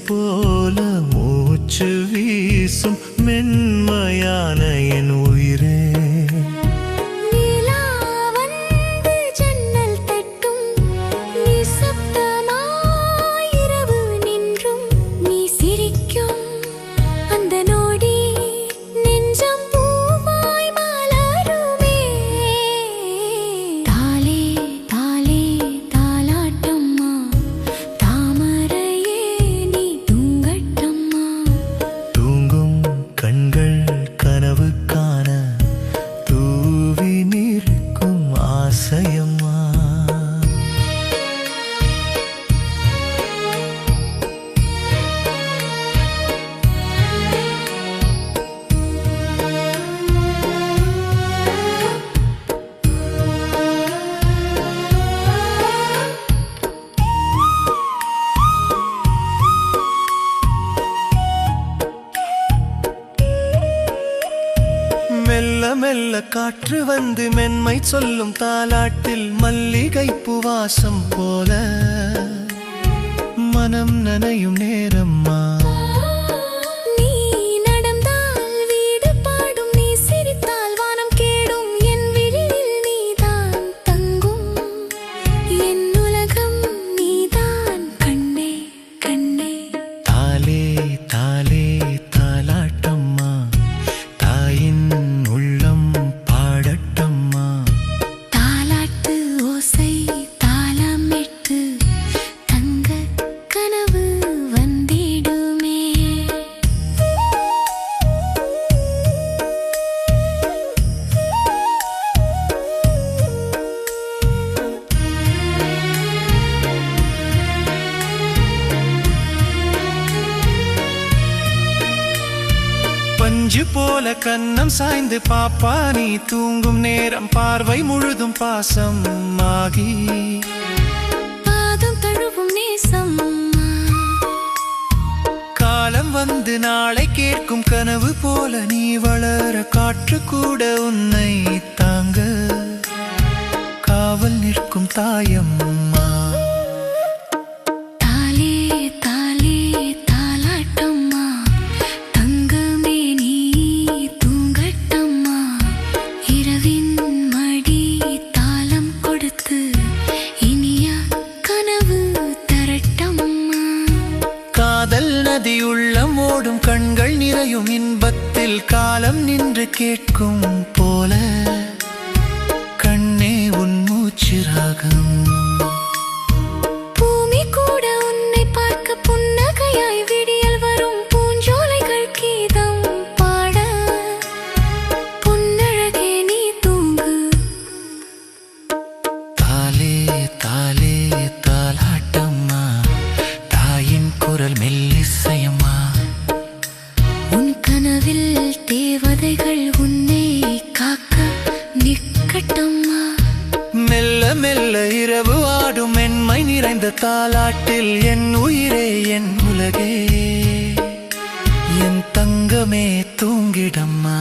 போல மூச்சு வீசும் மென்மையான என் உயிரே. மெல்ல மெல்ல காற்று வந்து மென்மை சொல்லும் தாலாட்டில் மல்லிகை பூவாசம் போல மனம் நனையும் நேரம்மா. பஞ்சு போல கன்னம் சாய்ந்து பாப்பா நீ தூங்கும் நேரம் பார்வை முழுதும் பாசம் ஆகி பாதம் தழுவும் நேசம். காலம் வந்து நாளை கேட்கும் கனவு போல நீ வளர காற்று கூட உன்னை தாங்க காவல் நிற்கும் தாயம்மா. காதல் நதி உள்ளம் ஓடும் கண்கள் நிறையும் இன்பத்தில் காலம் நின்று கேட்கும் போல கண்ணே உன் மூச்சு ராகம். பூமி கூட உன்னை பார்க்க புன்னகையாய் விடியல் வரும் பூஞ்சோலைகள் கீதம் பாட பொன்னழகே நீ தூங்கு. தாலே தாலே தாலாட்டம்மா தாயின் குரல் மெல்லிசையம்மா. உன் கனவில் தேவதைகள் உன்னை காக்க நிற்கட்டம்மா. மெல்ல மெல்ல இரவு ஆடும் மென்மை நிறைந்த தாலாட்டில் என் உயிரே என் உலகே என் தங்கமே தூங்கிடம்மா.